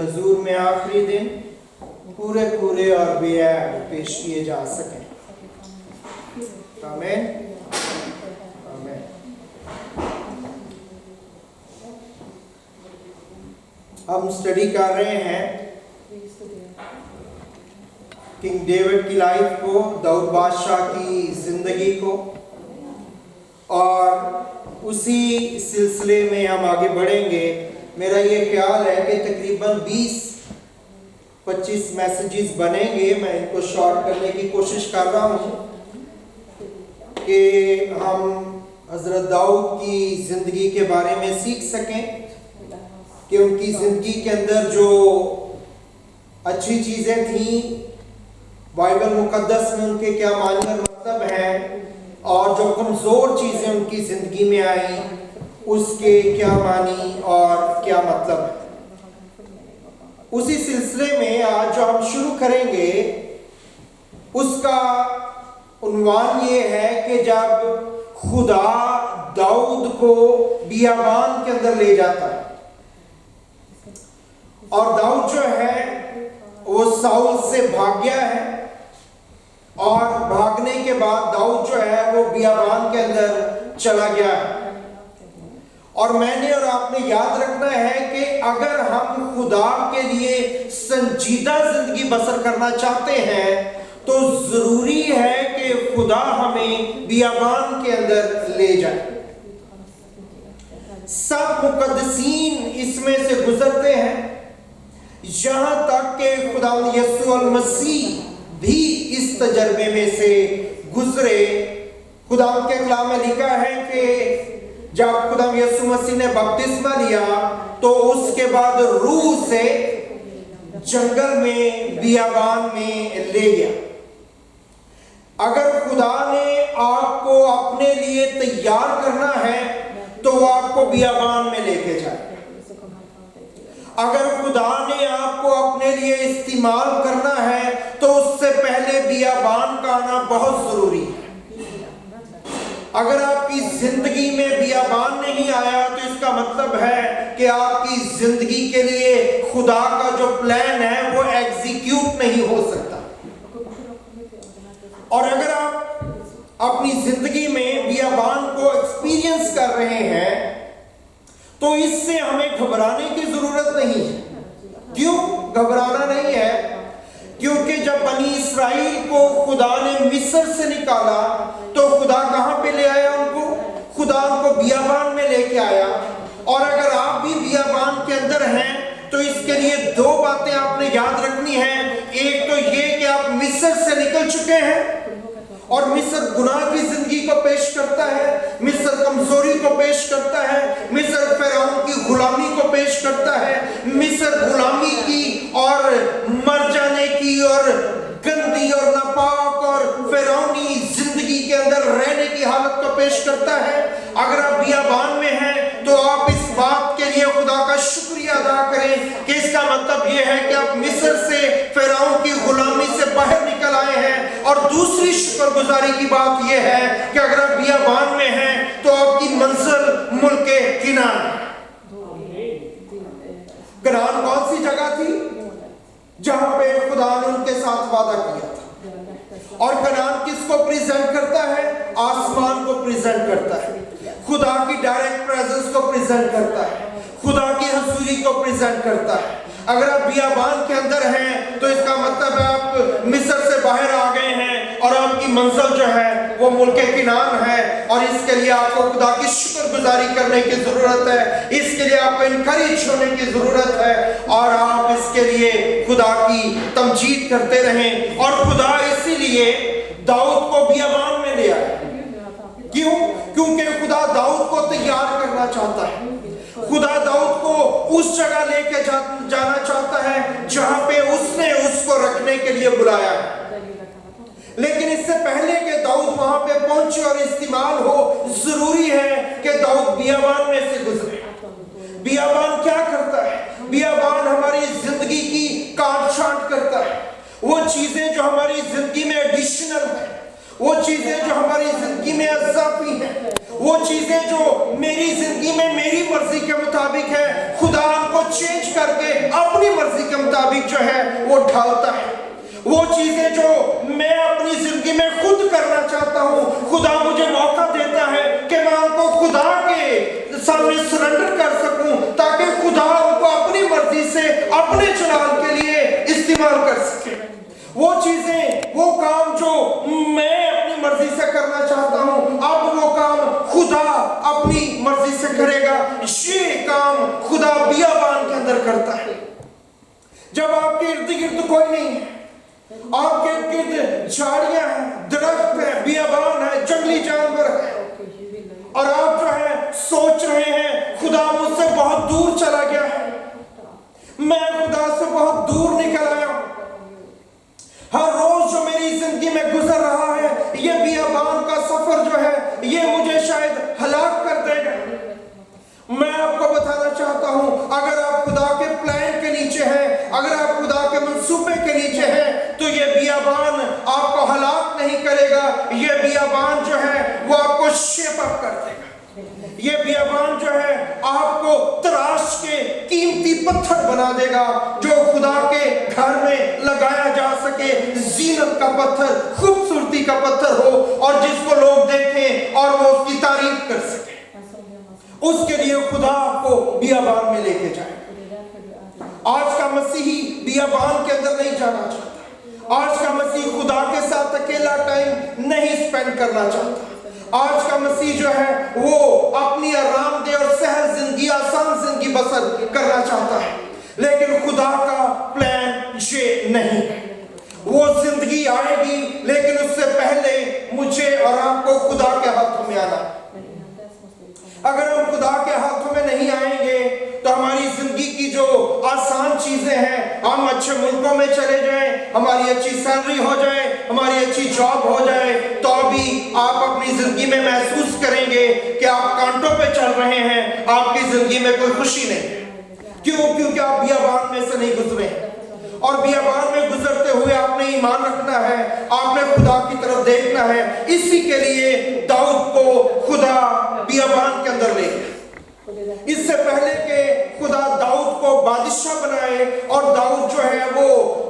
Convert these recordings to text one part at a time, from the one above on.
حضور میں آخری دن پورے اور بے عیب پیش کیے جا سکیں. آمین آمین. ہم اسٹڈی کر رہے ہیں کنگ ڈیوڈ کی لائف کو، داؤد بادشاہ کی زندگی کو، اور اسی سلسلے میں ہم آگے بڑھیں گے. میرا یہ خیال ہے کہ تقریباً 20-25 میسیجز بنیں گے. میں ان کو شارٹ کرنے کی کوشش کر رہا ہوں کہ ہم حضرت داؤد کی زندگی کے بارے میں سیکھ سکیں کہ ان کی زندگی کے اندر جو اچھی چیزیں تھیں بائبل مقدس میں ان کے کیا معنی اور مطلب ہیں، اور جو کمزور چیزیں ان کی زندگی میں آئیں اس کے کیا معنی اور کیا مطلب ہے. اسی سلسلے میں آج جو ہم شروع کریں گے اس کا عنوان یہ ہے کہ جب خدا داؤد کو بیابان کے اندر لے جاتا ہے، اور داؤد جو ہے وہ ساؤل سے بھاگ گیا ہے، اور بھاگنے کے بعد داؤد جو ہے وہ بیابان کے اندر چلا گیا ہے. اور میں نے اور آپ نے یاد رکھنا ہے کہ اگر ہم خدا کے لیے سنجیدہ زندگی بسر کرنا چاہتے ہیں تو ضروری ہے کہ خدا ہمیں بیابان کے اندر لے جائے. سب مقدسین اس میں سے گزرتے ہیں، یہاں تک کہ خدا یسوع المسیح بھی اس تجربے میں سے گزرے. خدا کے کلام میں لکھا ہے کہ جب خدا یسوع مسیح نے بپتسمہ لیا تو اس کے بعد روح سے جنگل میں بیابان میں لے گیا. اگر خدا نے آپ کو اپنے لیے تیار کرنا ہے تو وہ آپ کو بیابان میں لے کے جائے. اگر خدا نے آپ کو اپنے لیے استعمال کرنا ہے تو اس سے پہلے بیابان کا آنا بہت ضروری ہے. اگر آپ کی زندگی میں بیابان نہیں آیا تو اس کا مطلب ہے کہ آپ کی زندگی کے لیے خدا کا جو پلان ہے وہ ایگزیکیوٹ نہیں ہو سکتا. اور اگر آپ اپنی زندگی میں بیابان کو ایکسپیرینس کر رہے ہیں تو اس سے ہمیں گھبرانے کی ضرورت نہیں ہے. کیوں گھبرانا نہیں ہے؟ کیونکہ جب بنی اسرائیل کو خدا نے مصر سے نکالا تو خدا کہاں پہ لے آیا ان کو؟ خدا ان کو بیابان میں لے کے آیا. اور اگر آپ بھی بیابان کے اندر ہیں تو اس کے لیے دو باتیں آپ نے یاد رکھنی ہیں. ایک تو یہ کہ آپ مصر سے نکل چکے ہیں، اور مصر گناہ کی زندگی کو پیش کرتا ہے، مصر کمزوری کو پیش کرتا ہے، مصر فرعون کی غلامی کو پیش کرتا ہے، مصر غلامی کی اور مر جانے کی اور گندی اور ناپاک اور فرعونی زندگی کے اندر رہنے کی حالت کو پیش کرتا ہے. اگر آپ بیابان میں ہیں تو آپ اس بات کے لیے خدا کا شکریہ ادا کریں کہ اس کا مطلب یہ ہے کہ آپ مصر سے فرعون کی غلامی سے باہر نکل آئے ہیں. اور دوسری شکر گزاری کی بات یہ ہے کہ اگر آپ بیابان میں ہیں تو آپ کی منزل ملک کنعان ہے. کنعان کون سی جگہ تھی؟ جہاں پہ خدا نے ان کے ساتھ وعدہ کیا تھا. اور کنعان کس کو پریزنٹ کرتا ہے؟ آسمان کو پریزنٹ کرتا ہے، خدا کی ڈائریکٹ پریزنس کو پریزنٹ کرتا ہے، خدا کی حضوری کو پریزنٹ کرتا ہے. اگر آپ بیابان کے اندر ہیں تو اس کا مطلب ہے آپ مصر سے باہر آ گئے ہیں اور آپ کی منزل جو ہے وہ ملک کنعان ہے. اور اس کے لیے آپ کو خدا کی شکر گزاری کرنے کی ضرورت ہے، اس کے لیے آپ کو انکریج ہونے کی ضرورت ہے، اور آپ اس کے لیے خدا کی تمجید کرتے رہیں. اور خدا اسی لیے داؤد کو بیابان میں لے آیا. کیوں؟ کیونکہ خدا داؤد کو تیار کرنا چاہتا ہے. خدا داؤد کو اس جگہ لے کے جانا چاہتا ہے جہاں پہ اس نے اس کو رکھنے کے لیے بلایا ہے. لیکن اس سے پہلے کہ داؤد وہاں پہ پہنچے اور استعمال ہو، ضروری ہے کہ داؤد بیابان میں سے گزرے. بیابان کیا کرتا ہے؟ بیابان ہماری زندگی کی کاٹ چھانٹ کرتا ہے. وہ چیزیں جو ہماری زندگی میں ایڈیشنل ہیں، وہ چیزیں جو ہماری زندگی میں اضافی ہیں، وہ چیزیں جو میری زندگی میں میری مرضی کے مطابق ہے، خدا ان کو چینج کر کے اپنی مرضی مطابق جو ہے وہ ڈھالتا ہے. وہ چیزیں جو میں اپنی زندگی میں خود کرنا چاہتا ہوں, خدا مجھے موقع دیتا ہے کہ میں ان کو خدا کے سامنے سرنڈر کر سکوں, تاکہ خدا ان کو اپنی مرضی سے اپنے جلال کے لیے استعمال کر سکے. وہ چیزیں, وہ کام جو میں اپنی مرضی سے کرنا چاہتا ہوں, اب وہ کام خدا اپنی مرضی سے کرے گا. یہ کام خدا بیابان کے اندر کرتا ہے. جب آپ کے ارد گرد کوئی نہیں ہے, آپ کے ارد گرد جھاڑیاں ہیں, درخت ہیں, بیابان ہے, جنگلی جانور ہیں, اور آپ جو ہے سوچ رہے ہیں خدا مجھ سے بہت دور چلا گیا ہے, میں خدا سے بہت دور نکل آیا ہوں, ہر روز جو میری زندگی میں گزر رہا ہے, یہ بیابان کا سفر جو ہے یہ مجھے شاید ہلاک کر دے گا. میں آپ کو بتانا چاہتا ہوں, اگر آپ خدا کے پلان کے نیچے ہیں, اگر آپ خدا کے منصوبے کے نیچے ہیں, تو یہ بیابان آپ کو ہلاک نہیں کرے گا. یہ بیابان جو ہے وہ آپ کو شیپ اپ کر دے گا. یہ بیابان جو ہے آپ کو تراش کے قیمتی پتھر بنا دے گا, جو خدا کے گھر میں لگایا جا سکے, زینت کا پتھر, خوبصورتی کا پتھر ہو, اور جس کو لوگ دیکھیں اور وہ اس کی تعریف کر سکیں. اس کے لیے خدا آپ کو بیابان میں لے کے جائے. آج کا مسیحی بیابان کے اندر نہیں جانا چاہتا. آج کا مسیح خدا کے ساتھ اکیلا ٹائم نہیں سپینڈ کرنا چاہتا. آج کا مسیح جو ہے وہ اپنی آرام دہ اور سہل زندگی, آسان زندگی بسر کرنا چاہتا ہے. لیکن خدا کا پلان یہ نہیں ہے. وہ زندگی آئے گی, لیکن اس سے پہلے مجھے اور آپ کو خدا کے ہاتھوں میں آنا ہے. اگر ہم خدا کے ہاتھوں میں نہیں آئیں گے تو ہماری زندگی کی جو آسان چیزیں ہیں, ہم اچھے ملکوں میں چلے جائیں, ہماری اچھی سیلری ہو جائے, ہماری اچھی جاب ہو جائے, تو ابھی آپ اپنی زندگی میں محسوس کریں گے کہ آپ کانٹوں پہ چل رہے ہیں, آپ کی زندگی میں کوئی خوشی نہیں. کیوں؟ کیونکہ آپ بیابان میں سے نہیں گزرے, اور بیابان میں گزرتے ہوئے آپ نے ایمان رکھنا ہے, آپ نے خدا کی طرف دیکھنا ہے. اسی کے لیے داؤد کو خدا بیابان کے اندر لے گیا. اس سے پہلے کہ خدا داؤد کو بادشاہ بنائے اور داؤد جو ہے وہ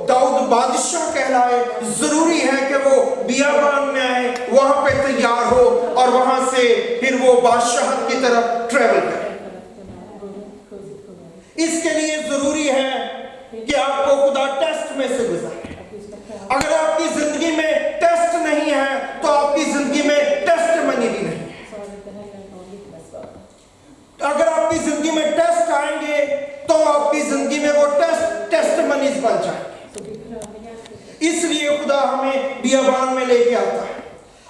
داؤد بادشاہ کہلائے, ضروری ہے کہ وہ بیابان میں آئے, وہاں پہ تیار ہو, اور وہاں سے پھر وہ بادشاہت کی طرف ٹریول کرے. اس کے لیے ضروری ہے کہ آپ کو خدا ٹیسٹ میں سے گزارے. اگر آپ کی زندگی میں ٹیسٹ نہیں ہے تو آپ کی زندگی میں ٹیسٹ منی بھی نہیں ہے. اگر آپ کی زندگی میں ٹیسٹ آئیں گے تو آپ کی زندگی میں وہ ٹیسٹ منیز بن جائیں گے. اس لیے خدا ہمیں بیابان میں لے کے آتا ہے.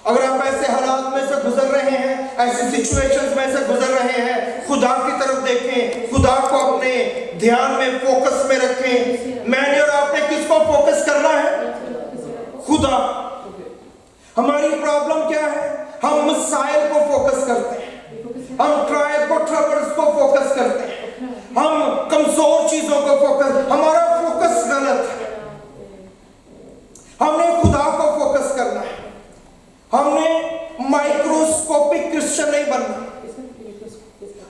اگر آپ ایسے حالات میں سے گزر رہے ہیں, ایسی سچویشنز میں سے گزر رہے ہیں, خدا کی طرف دیکھیں, خدا کو اپنے دھیان میں فوکس میں رکھیں. میں نے اور آپ نے کس کو فوکس کرنا ہے؟ خدا. ہماری پرابلم کیا ہے؟ ہم مسائل کو فوکس کرتے ہیں, ہم ٹرائل کو, ٹربلز کو فوکس کرتے ہیں, ہم کمزور چیزوں کو فوکس, ہمارا فوکس غلط ہے. ہم نے خدا کو فوکس کرنا ہے. ہم نے مائکروسکوپک کرسچن نہیں بننا.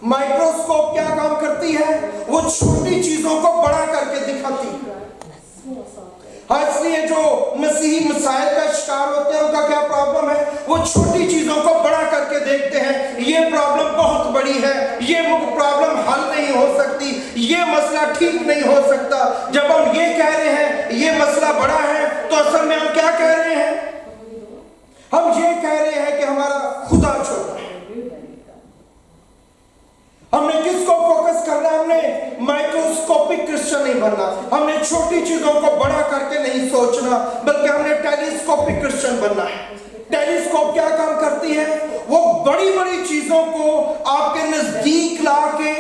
مائکروسکوپ کیا کام کرتی ہے؟ وہ چھوٹی چیزوں کو بڑا کر کے دکھاتی ہے. اس لیے جو مسیحی مسائل کا شکار ہوتے ہیں ان کا کیا پرابلم ہے؟ وہ چھوٹی چیزوں کو بڑا کر کے دیکھتے ہیں. یہ پرابلم بہت بڑی ہے, یہ پرابلم حل نہیں ہو سکتی, یہ مسئلہ ٹھیک نہیں ہو سکتا. جب ہم یہ کہہ رہے ہیں یہ مسئلہ بڑا ہے, تو اصل میں ہم کیا کہہ رہے ہیں؟ ہم یہ کہہ رہے ہیں کہ ہمارا خدا چھوٹا ہے. ہم نے کس کو فوکس کرنا ہے؟ ہم نے مائکروسکوپک کرسچن نہیں بننا. ہم نے چھوٹی چیزوں کو بڑا کر کے نہیں سوچنا, بلکہ ہم نے ٹیلیسکوپک کرسچن بننا ہے. ٹیلیسکوپ کیا کام کرتی ہے؟ وہ بڑی بڑی چیزوں کو آپ کے نزدیک لا کے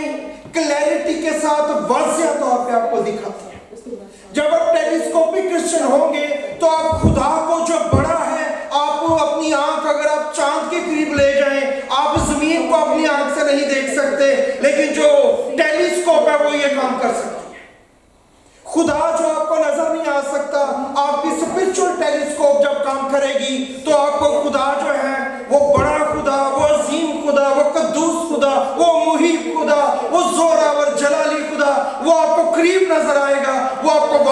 کلیئرٹی کے ساتھ واضح طور پہ آپ کو دکھاتی ہے. جب آپ ٹیلیسکوپک کرسچن ہوں گے تو آپ خدا کو جو بڑا ہے, آپ کو اپنی آنکھ, اگر آپ چاند کے قریب لے جائیں, آپ زمین کو اپنی آنکھ سے نہیں دیکھ سکتے, لیکن جو ٹیلیسکوپ ہے وہ یہ کام کر سکتی ہے. خدا جو آپ کو نظر نہیں آ سکتا, آپ کی اسپرچل ٹیلیسکوپ جب کام کرے گی تو آپ کو خدا جو ہے وہ بڑا خدا, وہ عظیم خدا, وہ قدوس خدا, وہ محیط خدا, وہ زوراور جلالی خدا, وہ آپ کو قریب نظر آئے گا, وہ آپ کو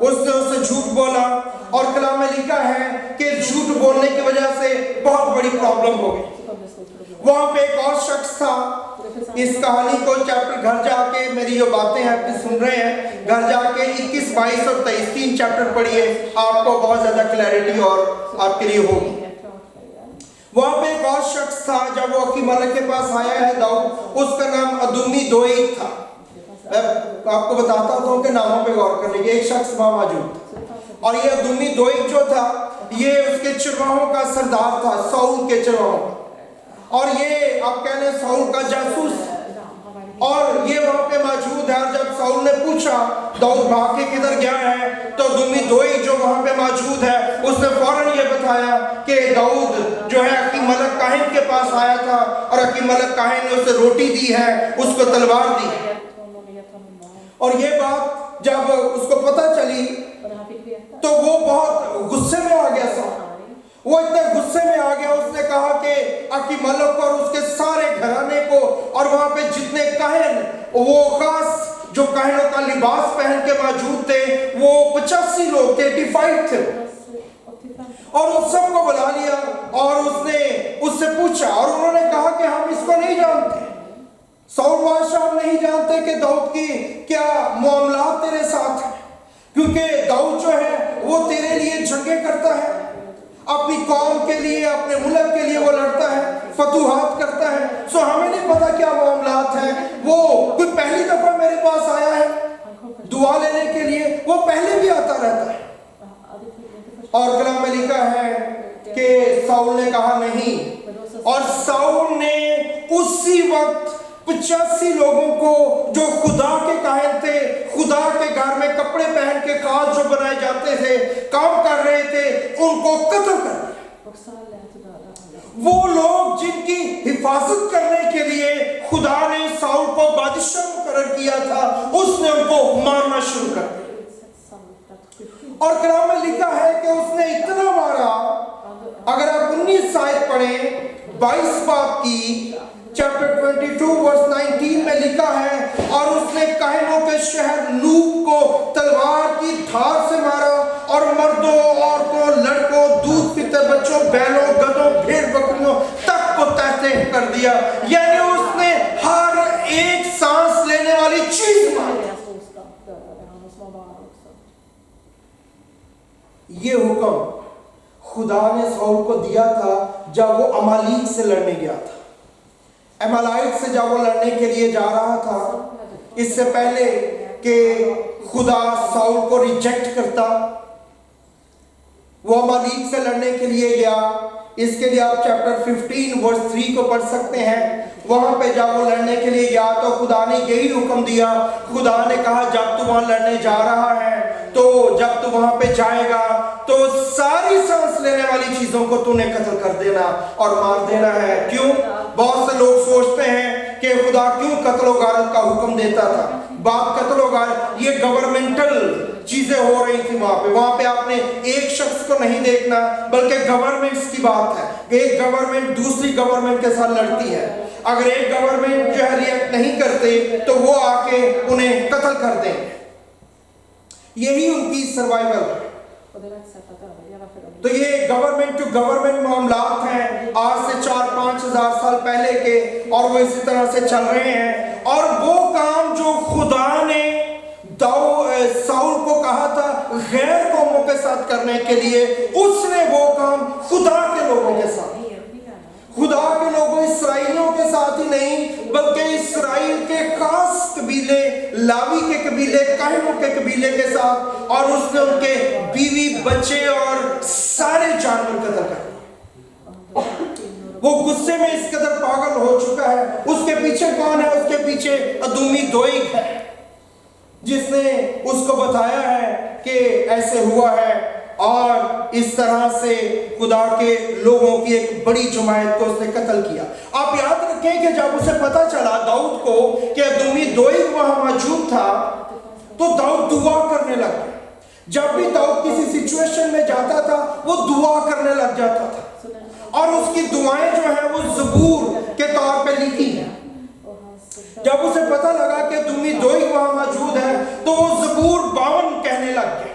اس نے اسے جھوٹ بولا اور کلام میں لکھا ہے کہ جھوٹ بولنے کی وجہ سے بہت بڑی پرابلم ہو گئی۔ وہاں پہ ایک اور شخص تھا، اس کہانی کو چیپٹر گھر جا کے، میری جو باتیں آپ کی سن رہے ہیں، گھر جا کے 21، 22 اور 23 3 چیپٹر پڑھیے، آپ کو بہت زیادہ کلیئرٹی اور آپ کے لیے ہوگی۔ وہاں پہ ایک اور شخص تھا، جب وہ اخیملک کے پاس آیا ہے داؤد، اس کا نام ادومی دوئگ تھا۔ میں آپ کو بتاتا ہوں کہ ناموں پہ غور کر لیجیے، ایک شخص وہاں موجود تھا، اور یہ ادومی دوئگ جو تھا یہ اس کے چرواہوں کا سردار تھا، ساؤل کے چرواہوں کا، اور یہ آپ کہہ لیں ساؤل کا جاسوس، اور یہ وہاں پہ موجود ہے۔ اور جب ساؤل نے پوچھا داؤد بھاگ کے کدھر گیا ہے، تو ادومی دوئگ جو وہاں پہ موجود ہے اس نے فوراً یہ بتایا کہ داؤد جو ہے اخیملک کاہن کے پاس آیا تھا، اور اخیملک کاہن نے اسے روٹی دی ہے، اس کو تلوار دی ہے۔ اور یہ بات جب اس کو پتہ چلی تو وہ بہت غصے میں آ گیا تھا، وہ اتنے غصے میں آ گیا، اس نے کہا کہ اخیملک اور اس کے سارے گھرانے کو، اور وہاں پہ جتنے کاہن، وہ خاص جو کاہنوں کا لباس پہن کے موجود تھے، وہ 85 لوگ تھے، 85 تھے، اور ان سب کو بلا لیا، اور اس نے اس سے پوچھا، اور انہوں نے کہا کہ ہم اس کو نہیں جانتے، ساؤل بادشاہ ہم نہیں جانتے کہ داؤد کی کیا معاملات تیرے ساتھ ہیں، کیونکہ داؤد جو ہے وہ تیرے لیے جنگیں کرتا ہے، اپنی قوم کے لیے، اپنے ملک کے لیے وہ لڑتا ہے، فتوحات کرتا ہے، سو ہمیں نہیں پتا کیا معاملات ہیں۔ وہ کوئی پہلی دفعہ میرے پاس آیا ہے دعا لینے کے لیے، وہ پہلے بھی آتا رہتا ہے۔ اور کلام میں لکھا ہے کہ ساؤل نے کہا نہیں، اور ساؤل نے اسی وقت 85 لوگوں کو جو خدا کے کاہن تھے، خدا کے گھر میں کپڑے پہن کے خاص جو بنائے جاتے تھے، کام کر رہے تھے، ان کو قتل کر دیا۔ وہ لوگ جن کی حفاظت کرنے کے لیے خدا نے ساؤل کو بادشاہ مقرر کیا تھا، اس نے ان کو مارنا شروع کر دیا، اور کلام میں لکھا ہے کہ اس نے اتنا مارا، اگر آپ 19 آیت پڑھیں 22 باب کی، چیپٹر 22 ورس 19 میں لکھا ہے، اور اس نے کاہنوں کے شہر نوب کو تلوار کی دھار سے مارا، اور مردوں، عورتوں، لڑکوں، دودھ پیتے بچوں، بیلوں، گدھوں، بھیڑ بکریوں تک کو تہتے کر دیا، یعنی اس نے ہر ایک سانس لینے والی چیز ماری۔ یہ حکم خدا نے ساؤل کو دیا تھا جب وہ عمالیق سے لڑنے گیا تھا، عمالائق سے جب وہ لڑنے کے لیے جا رہا تھا، اس سے پہلے کہ خدا ساؤل کو ریجیکٹ کرتا، وہ عمالیق سے لڑنے کے لیے گیا۔ اس کے لیے آپ چیپٹر 15 ورس 3 کو پڑھ سکتے ہیں۔ وہاں پہ جب وہ لڑنے کے لیے گیا تو خدا نے یہی حکم دیا، خدا نے کہا جب تو وہاں لڑنے جا رہا ہے، تو جب تو وہاں پہ جائے گا تو ساری سانس لینے والی چیزوں کو تو نے قتل کر دینا اور مار دینا ہے۔ کیوں؟ بہت سے لوگ سوچتے ہیں کہ خدا کیوں قتل و غارت کا حکم دیتا تھا۔ بات قتل و غارت، یہ گورنمنٹل چیزیں ہو رہی تھی وہاں پہ آپ نے ایک شخص کو نہیں دیکھنا، بلکہ گورنمنٹس کی بات ہے۔ ایک گورنمنٹ دوسری گورنمنٹ کے ساتھ لڑتی ہے، اگر ایک گورنمنٹ جو ہے ریئیکٹ نہیں کرتے تو وہ آ کے انہیں قتل کر دیں، یہی ان کی سروائیول ہے۔ تو یہ گورنمنٹ ٹو گورنمنٹ معاملات ہیں آج سے 4-5 ہزار سال پہلے کے، اور وہ اسی طرح سے چل رہے ہیں۔ اور وہ کام جو خدا نے ساؤل کو کہا تھا غیر قوموں کے ساتھ کرنے کے لیے، اس نے وہ کام خدا کے لوگوں کے ساتھ، خدا کے لوگوں اسرائیلیوں کے ساتھ ہی نہیں بلکہ اسرائیل کے خاص قبیلے، لاوی کے قبیلے، کاہنوں کے قبیلے کے ساتھ، اور اس نے ان کے بیوی بچے اور سارے جانور قتل کر دیے۔ وہ غصے میں اس قدر پاگل ہو چکا ہے۔ اس کے پیچھے کون ہے؟ اس کے پیچھے ادومی دوئگ ہے، جس نے اس کو بتایا ہے کہ ایسے ہوا ہے، اور اس طرح سے خدا کے لوگوں کی ایک بڑی جماعت کو اس نے قتل کیا۔ آپ یاد رکھیں کہ جب اسے پتا چلا داؤد کو کہ ادومی دوئگ وہاں موجود تھا، تو داؤد دعا کرنے لگ گیا۔ جب بھی داؤد کسی سچویشن میں جاتا تھا وہ دعا کرنے لگ جاتا تھا، اور اس کی دعائیں جو ہیں وہ زبور کے طور پہ لکھی ہیں۔ جب اسے پتا لگا کہ ادومی دوئگ وہاں موجود ہے تو وہ زبور 52 کہنے لگ گیا۔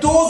2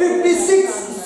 56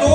2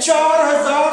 4000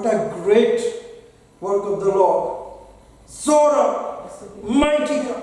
What a great work of the Lord. Zora, mighty God.